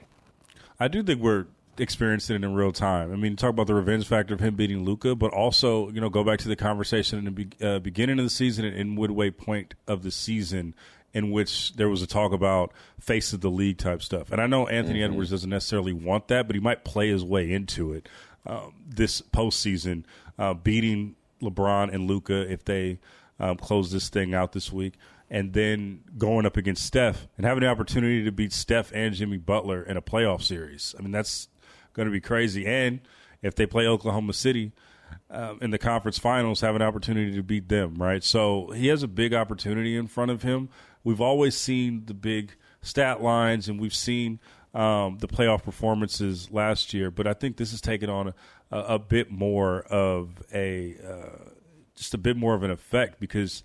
Speaker 3: I do think we're experiencing it in real time. I mean, talk about the revenge factor of him beating Luka, but also, you know, go back to the conversation in the beginning of the season and midway point of the season, in which there was a talk about face of the league type stuff. And I know Anthony Edwards doesn't necessarily want that, but he might play his way into it this postseason, beating LeBron and Luka if they close this thing out this week. And then going up against Steph and having the opportunity to beat Steph and Jimmy Butler in a playoff series. I mean, that's going to be crazy. And if they play Oklahoma City in the conference finals, have an opportunity to beat them, right? So he has a big opportunity in front of him. We've always seen the big stat lines, and we've seen the playoff performances last year. But I think this has taken on a bit more of just a bit more of an effect, because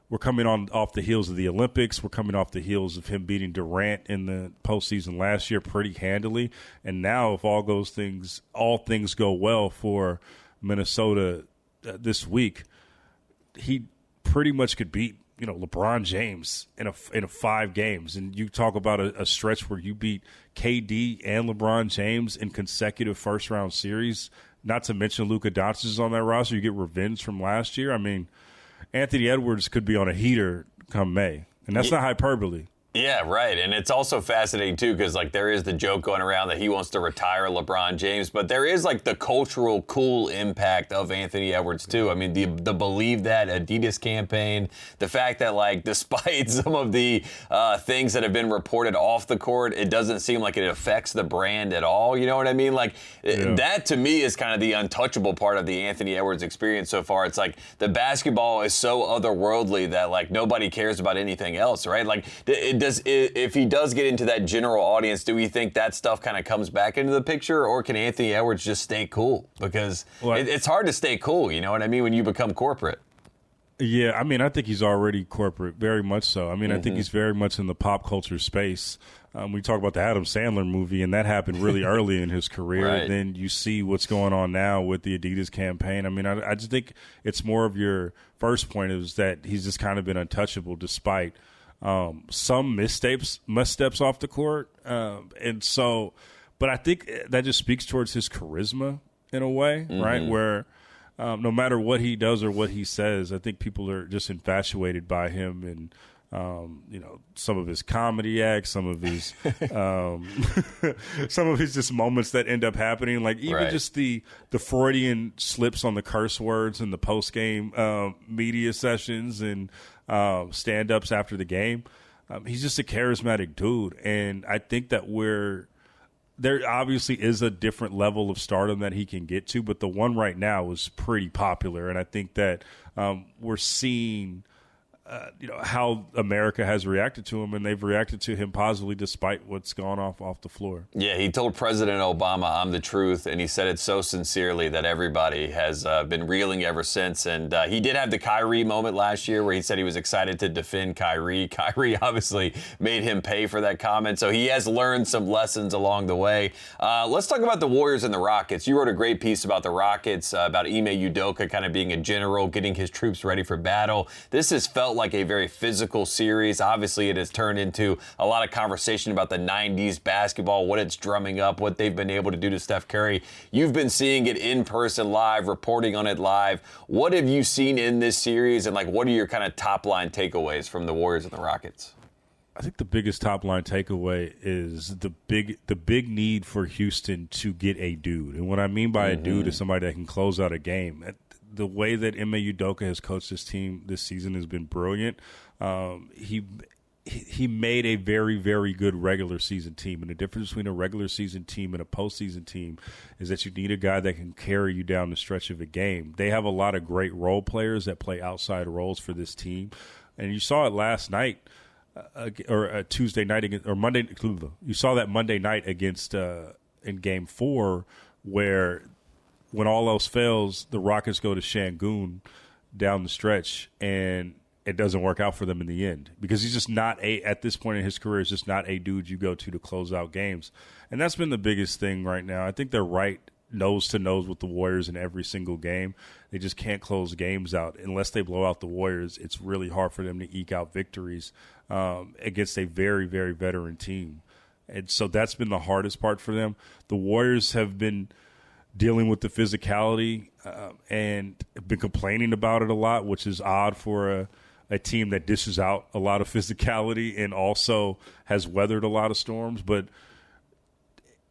Speaker 3: we're coming off the heels of the Olympics. We're coming off the heels of him beating Durant in the postseason last year pretty handily. And now, if all things go well for Minnesota this week, he pretty much could beat, you know, LeBron James in a 5 games. And you talk about a stretch where you beat KD and LeBron James in consecutive first-round series, not to mention Luka Doncic is on that roster. You get revenge from last year. I mean, Anthony Edwards could be on a heater come May, and that's not hyperbole.
Speaker 1: Yeah, right. And it's also fascinating, too, because, like, there is the joke going around that he wants to retire LeBron James, but there is, like, the cultural cool impact of Anthony Edwards, too. I mean, the Believe That Adidas campaign, the fact that, like, despite some of the things that have been reported off the court, it doesn't seem like it affects the brand at all. You know what I mean? Like, that, to me, is kind of the untouchable part of the Anthony Edwards experience so far. It's like the basketball is so otherworldly that, like, nobody cares about anything else, right? Like, if he does get into that general audience, do we think that stuff kind of comes back into the picture, or can Anthony Edwards just stay cool? Because it's hard to stay cool, you know what I mean, when you become corporate.
Speaker 3: Yeah, I mean, I think he's already corporate, very much so. I mean, I think he's very much in the pop culture space. We talk about the Adam Sandler movie, and that happened really early in his career.
Speaker 1: Right.
Speaker 3: Then you see what's going on now with the Adidas campaign. I mean, I just think it's more of your first point is that he's just kind of been untouchable despite some missteps off the court. And so, but I think that just speaks towards his charisma in a way, right? Where no matter what he does or what he says, I think people are just infatuated by him and, you know, some of his comedy acts, some of his just moments that end up happening, like even just the Freudian slips on the curse words in the post game media sessions and stand-ups after the game. He's just a charismatic dude, and I think that there obviously is a different level of stardom that he can get to, but the one right now is pretty popular, and I think that we're seeing you know, how America has reacted to him, and they've reacted to him positively despite what's gone off the floor. Yeah,
Speaker 1: he told President Obama, "I'm the truth," and he said it so sincerely that everybody has been reeling ever since. And he did have the Kyrie moment last year where he said he was excited to defend Kyrie. Kyrie obviously made him pay for that comment, so he has learned some lessons along the way. Let's talk about the Warriors and the Rockets. You wrote a great piece about the Rockets, about Ime Udoka kind of being a general, getting his troops ready for battle. This has felt felt like a very physical series. Obviously, it has turned into a lot of conversation about the 90s basketball, what it's drumming up, what they've been able to do to Steph Curry. You've been seeing it in person live, reporting on it live. What have you seen in this series, and what are your kind of top-line takeaways from the Warriors and the Rockets?
Speaker 3: I think the biggest top-line takeaway is the big need for Houston to get a dude. And what I mean by a dude is somebody that can close out a game. The way that Ime Udoka has coached this team this season has been brilliant. He made a very, very good regular season team. And the difference between a regular season team and a postseason team is that you need a guy that can carry you down the stretch of a game. They have a lot of great role players that play outside roles for this team. And you saw it last night, or Tuesday night, or Monday. You saw that Monday night against in Game 4, where when all else fails, the Rockets go to Şengün down the stretch, and it doesn't work out for them in the end because he's just not at this point in his career, is just not a dude you go to close out games. And that's been the biggest thing right now. I think they're right nose to nose with the Warriors in every single game. They just can't close games out. Unless they blow out the Warriors, it's really hard for them to eke out victories against a very, very veteran team. And so that's been the hardest part for them. The Warriors have been dealing with the physicality and been complaining about it a lot, which is odd for a team that dishes out a lot of physicality and also has weathered a lot of storms. But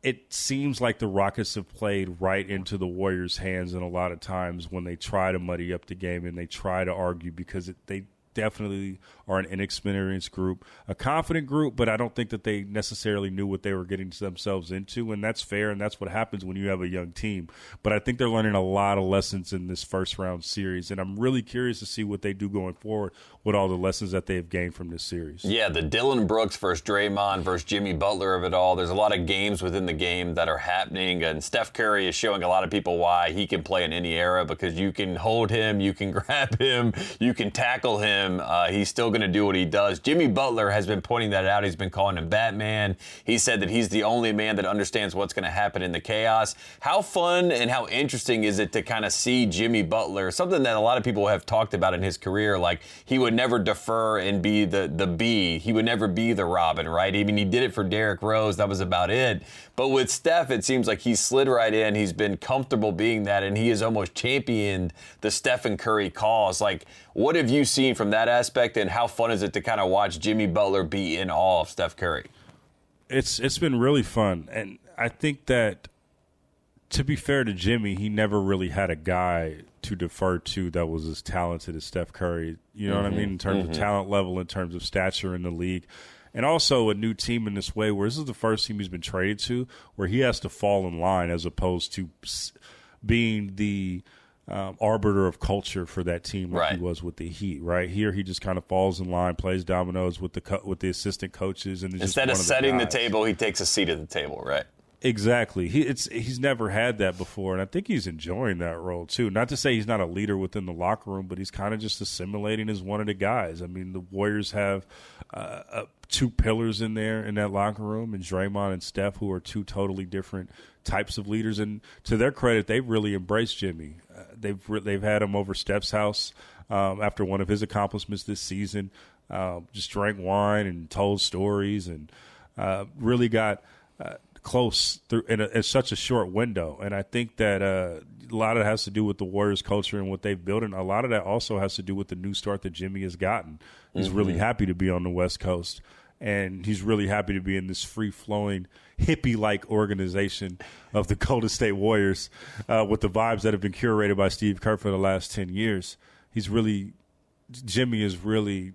Speaker 3: it seems like the Rockets have played right into the Warriors' hands in a lot of times when they try to muddy up the game and they try to argue, because they definitely are an inexperienced group, a confident group, but I don't think that they necessarily knew what they were getting themselves into, and that's fair, and that's what happens when you have a young team. But I think they're learning a lot of lessons in this first-round series, and I'm really curious to see what they do going forward with all the lessons that they've gained from this series.
Speaker 1: Yeah, the Dillon Brooks versus Draymond versus Jimmy Butler of it all. There's a lot of games within the game that are happening, and Steph Curry is showing a lot of people why he can play in any era, because you can hold him, you can grab him, you can tackle him. He's still going to do what he does. Jimmy Butler has been pointing that out. He's been calling him Batman. He said that he's the only man that understands what's going to happen in the chaos. How fun and how interesting is it to kind of see Jimmy Butler, something that a lot of people have talked about in his career, like he would never defer and be the B. He would never be the Robin, right? I mean, he did it for Derrick Rose. That was about it. But with Steph, it seems like he slid right in. He's been comfortable being that, and he has almost championed the Stephen Curry cause. Like, what have you seen from that aspect, and how fun is it to kind of watch Jimmy Butler be in awe of Steph Curry?
Speaker 3: It's been really fun, and I think that, to be fair to Jimmy, he never really had a guy to defer to that was as talented as Steph Curry. You know what I mean? In terms of talent level, in terms of stature in the league. And also a new team in this way, where this is the first team he's been traded to, where he has to fall in line as opposed to being the arbiter of culture for that team like he was with the Heat. Right here, he just kind of falls in line, plays dominoes with the assistant coaches, and
Speaker 1: instead of setting the table, he takes a seat at the table. Right.
Speaker 3: Exactly. He's never had that before, and I think he's enjoying that role too. Not to say he's not a leader within the locker room, but he's kind of just assimilating as one of the guys. I mean, the Warriors have two pillars in there in that locker room, and Draymond and Steph, who are two totally different types of leaders. And to their credit, they've really embraced Jimmy. They've had him over Steph's house after one of his accomplishments this season. Just drank wine and told stories, and really got close in such a short window. And I think that a lot of it has to do with the Warriors culture and what they've built, and a lot of that also has to do with the new start that Jimmy has gotten. He's really happy to be on the West Coast, and he's really happy to be in this free-flowing, hippie-like organization of the Golden State Warriors with the vibes that have been curated by Steve Kerr for the last 10 years. Jimmy is really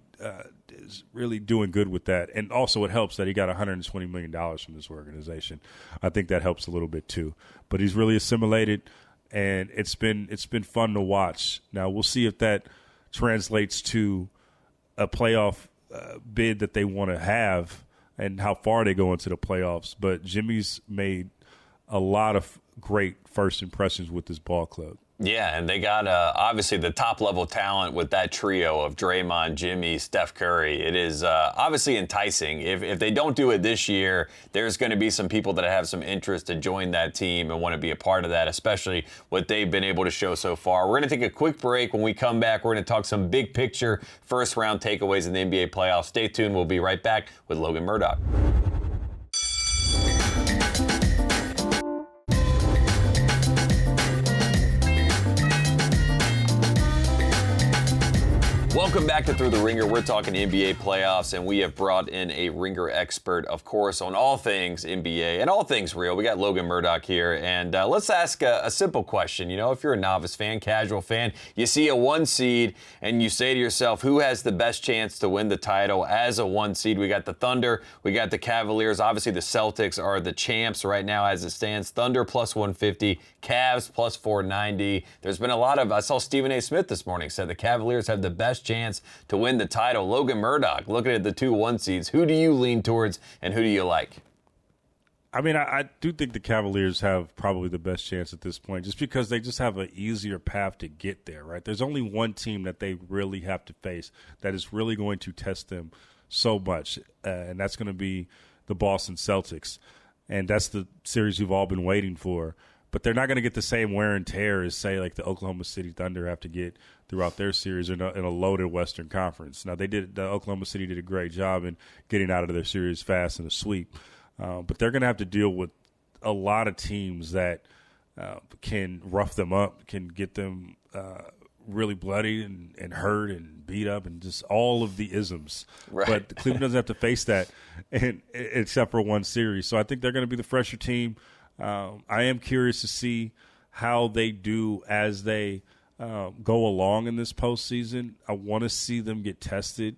Speaker 3: doing good with that. And also it helps that he got $120 million from this organization. I think that helps a little bit too. But he's really assimilated, and it's been fun to watch. Now we'll see if that translates to a playoff bid that they want to have and how far they go into the playoffs. But Jimmy's made a lot of great first impressions with this ball club.
Speaker 1: Yeah, and they got obviously the top-level talent with that trio of Draymond, Jimmy, Steph Curry. It is obviously enticing. If they don't do it this year, there's going to be some people that have some interest to join that team and want to be a part of that, especially what they've been able to show so far. We're going to take a quick break. When we come back, we're going to talk some big-picture first-round takeaways in the NBA playoffs. Stay tuned. We'll be right back with Logan Murdock. Welcome back to Thru the Ringer. We're talking NBA playoffs, and we have brought in a Ringer expert, of course, on all things NBA and all things real. We got Logan Murdock here, and let's ask a simple question. You know, if you're a novice fan, casual fan, you see a 1 seed, and you say to yourself, who has the best chance to win the title as a 1 seed? We got the Thunder, we got the Cavaliers. Obviously, the Celtics are the champs right now as it stands. Thunder plus 150, Cavs plus 490. There's been a lot of, I saw Stephen A. Smith this morning said the Cavaliers have the best chance to win the title. Logan Murdock, looking at the 2 1 seeds, who do you lean towards and who do you like?
Speaker 3: I mean, I do think the Cavaliers have probably the best chance at this point just because they just have an easier path to get there, right? There's only one team that they really have to face that is really going to test them so much, and that's going to be the Boston Celtics. And that's the series we've all been waiting for. But they're not going to get the same wear and tear as, say, like the Oklahoma City Thunder have to get throughout their series in a loaded Western Conference. Now, Oklahoma City did a great job in getting out of their series fast in a sweep. But they're going to have to deal with a lot of teams that can rough them up, can get them really bloody and hurt and beat up and just all of the isms.
Speaker 1: Right.
Speaker 3: But Cleveland doesn't have to face that except for one series. So I think they're going to be the fresher team. I am curious to see how they do as they go along in this postseason. I want to see them get tested,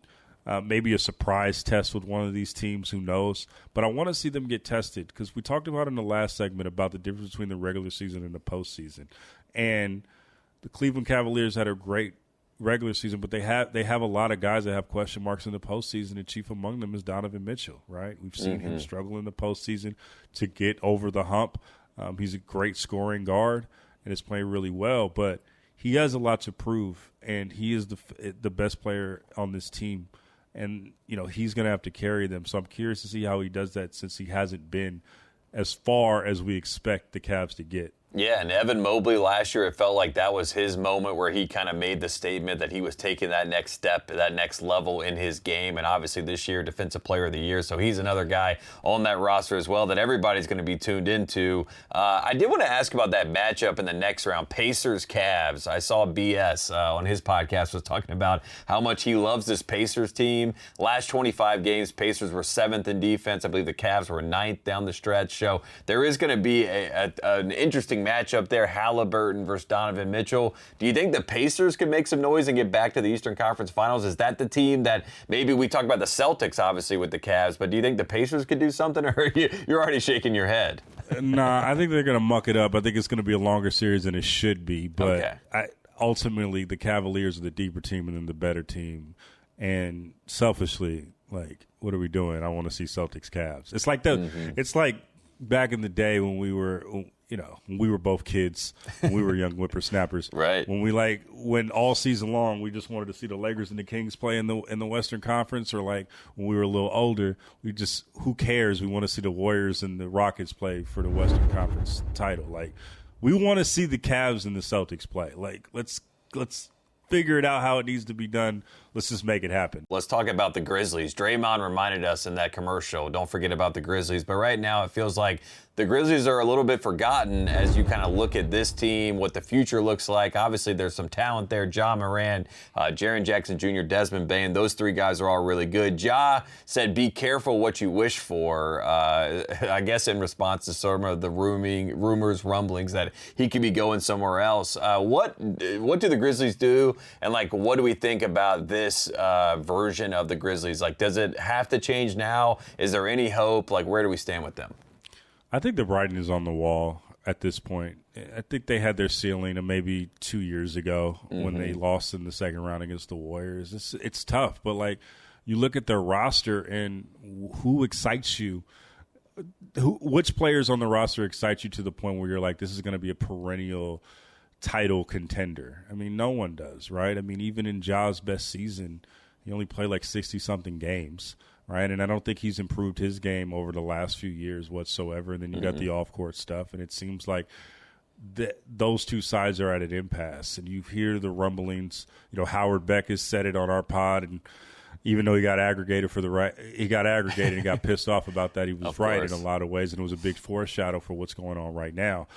Speaker 3: maybe a surprise test with one of these teams, who knows. But I want to see them get tested because we talked about in the last segment about the difference between the regular season and the postseason. And the Cleveland Cavaliers had a great regular season, but they have a lot of guys that have question marks in the postseason, and chief among them is Donovan Mitchell, right? We've seen him struggle in the postseason to get over the hump. He's a great scoring guard and is playing really well, but he has a lot to prove, and he is the best player on this team, and you know he's going to have to carry them. So I'm curious to see how he does that since he hasn't been as far as we expect the Cavs to get.
Speaker 1: Yeah, and Evan Mobley last year, it felt like that was his moment where he kind of made the statement that he was taking that next step, that next level in his game. And obviously this year, Defensive Player of the Year. So he's another guy on that roster as well that everybody's going to be tuned into. I did want to ask about that matchup in the next round, Pacers-Cavs. I saw BS on his podcast was talking about how much he loves this Pacers team. Last 25 games, Pacers were 7th in defense. I believe the Cavs were 9th down the stretch. So there is going to be an interesting matchup there, Halliburton versus Donovan Mitchell. Do you think the Pacers can make some noise and get back to the Eastern Conference Finals? Is that the team that maybe we talk about the Celtics, obviously, with the Cavs, but do you think the Pacers could do something, or you're already shaking your head?
Speaker 3: Nah, I think they're going to muck it up. I think it's going to be a longer series than it should be, but ultimately the Cavaliers are the deeper team and then the better team. And selfishly, like, what are we doing? I want to see Celtics Cavs. It's like it's like back in the day when we were both kids, when we were young whippersnappers.
Speaker 1: Right.
Speaker 3: When all season long we just wanted to see the Lakers and the Kings play in the Western Conference, or like when we were a little older, who cares? We want to see the Warriors and the Rockets play for the Western Conference title. Like, we want to see the Cavs and the Celtics play. Like, let's figure it out how it needs to be done. Let's just make it happen.
Speaker 1: Let's talk about the Grizzlies. Draymond reminded us in that commercial, don't forget about the Grizzlies. But right now it feels like the Grizzlies are a little bit forgotten as you kind of look at this team, what the future looks like. Obviously, there's some talent there. Ja Morant, Jaren Jackson Jr., Desmond Bane. Those three guys are all really good. Ja said, be careful what you wish for, I guess in response to some of the rumors, rumblings that he could be going somewhere else. What do the Grizzlies do? And, like, what do we think about this version of the Grizzlies? Like, does it have to change now? Is there any hope? Like, where do we stand with them?
Speaker 3: I think the writing is on the wall at this point. I think they had their ceiling maybe 2 years ago when they lost in the second round against the Warriors. It's tough, but like you look at their roster and who excites you. Which players on the roster excite you to the point where you're like, this is going to be a perennial title contender. I mean, no one does, right? I mean, even in Ja's best season, he only played like 60-something games, right? And I don't think he's improved his game over the last few years whatsoever. And then you got the off-court stuff, and it seems like those two sides are at an impasse. And you hear the rumblings. You know, Howard Beck has said it on our pod, and even though he got aggregated and got pissed off about that, he was right in a lot of ways, and it was a big foreshadow for what's going on right now.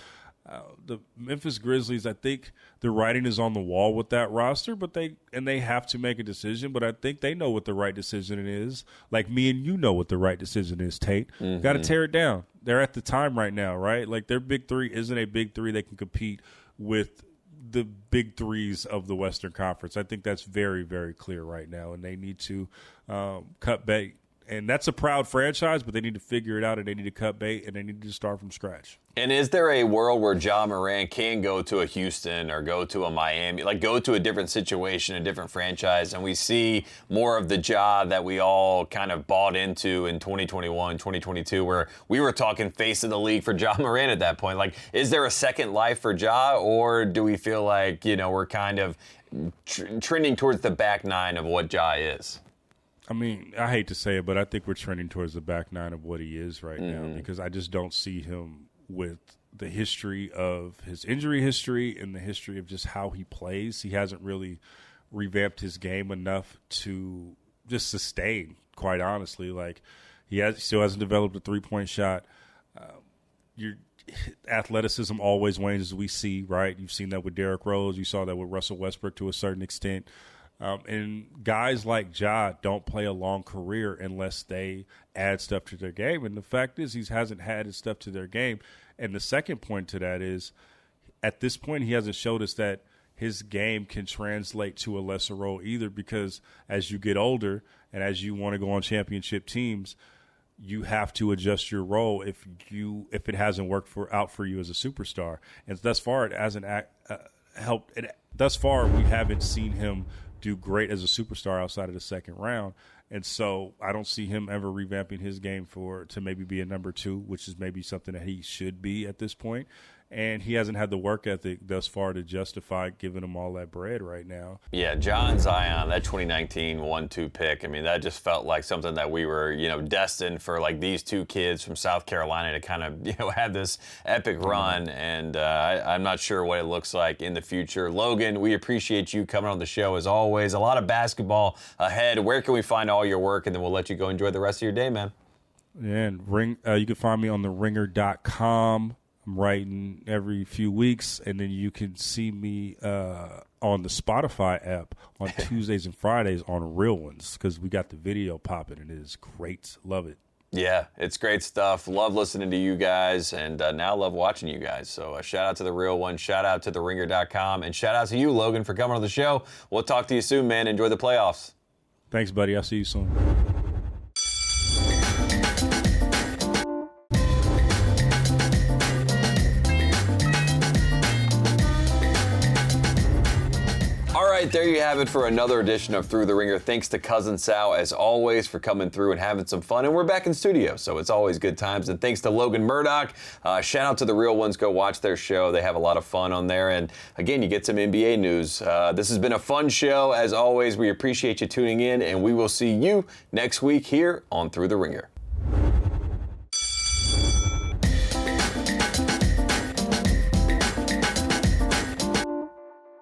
Speaker 3: The Memphis Grizzlies, I think the writing is on the wall with that roster, but they have to make a decision. But I think they know what the right decision is. Like me and you know what the right decision is, Tate. Got to tear it down. They're at the time right now, right? Like their big three isn't a big three that can compete with the big threes of the Western Conference. I think that's very, very clear right now, and they need to cut bait. And that's a proud franchise, but they need to figure it out, and they need to cut bait, and they need to start from scratch.
Speaker 1: And is there a world where Ja Morant can go to a Houston or go to a Miami, like go to a different situation, a different franchise, and we see more of the Ja that we all kind of bought into in 2021, 2022, where we were talking face of the league for Ja Morant at that point? Like, is there a second life for Ja, or do we feel like, you know, we're kind of trending towards the back nine of what Ja is?
Speaker 3: I mean, I hate to say it, but I think we're trending towards the back nine of what he is right now, because I just don't see him with the history of his injury history and the history of just how he plays. He hasn't really revamped his game enough to just sustain, quite honestly. Like, he still hasn't developed a three-point shot. Your athleticism always wanes, as we see, right? You've seen that with Derrick Rose. You saw that with Russell Westbrook to a certain extent. And guys like Ja don't play a long career unless they add stuff to their game. And the fact is, he hasn't had his stuff to their game. And the second point to that is, at this point, he hasn't showed us that his game can translate to a lesser role either, because as you get older and as you want to go on championship teams, you have to adjust your role if it hasn't worked out for you as a superstar. And thus far, it hasn't helped. Thus far, we haven't seen him do great as a superstar outside of the second round. And so I don't see him ever revamping his game to maybe be a number two, which is maybe something that he should be at this point. And he hasn't had the work ethic thus far to justify giving him all that bread right now. Yeah,
Speaker 1: John Zion, that 2019 1-2 pick, I mean, that just felt like something that we were, you know, destined for, like, these two kids from South Carolina to kind of, you know, have this epic run. And I'm not sure what it looks like in the future. Logan, we appreciate you coming on the show as always. A lot of basketball ahead. Where can we find all your work? And then we'll let you go enjoy the rest of your day, man.
Speaker 3: Yeah, and you can find me on theringer.com. I'm writing every few weeks, and then you can see me on the Spotify app on Tuesdays and Fridays on Real Ones, because we got the video popping, and it is great. Love it.
Speaker 1: Yeah, it's great stuff. Love listening to you guys, and now love watching you guys. So shout out to The Real One, shout out to theringer.com, and shout out to you, Logan, for coming on the show. We'll talk to you soon, man. Enjoy the playoffs.
Speaker 3: Thanks, buddy. I'll see you soon.
Speaker 1: There you have it for another edition of Thru the Ringer. Thanks to Cousin Sal, as always, for coming through and having some fun. And we're back in studio, so it's always good times. And thanks to Logan Murdock. Shout out to The Real Ones. Go watch their show. They have a lot of fun on there. And again, you get some NBA news. This has been a fun show. As always, we appreciate you tuning in, and we will see you next week here on Thru the Ringer.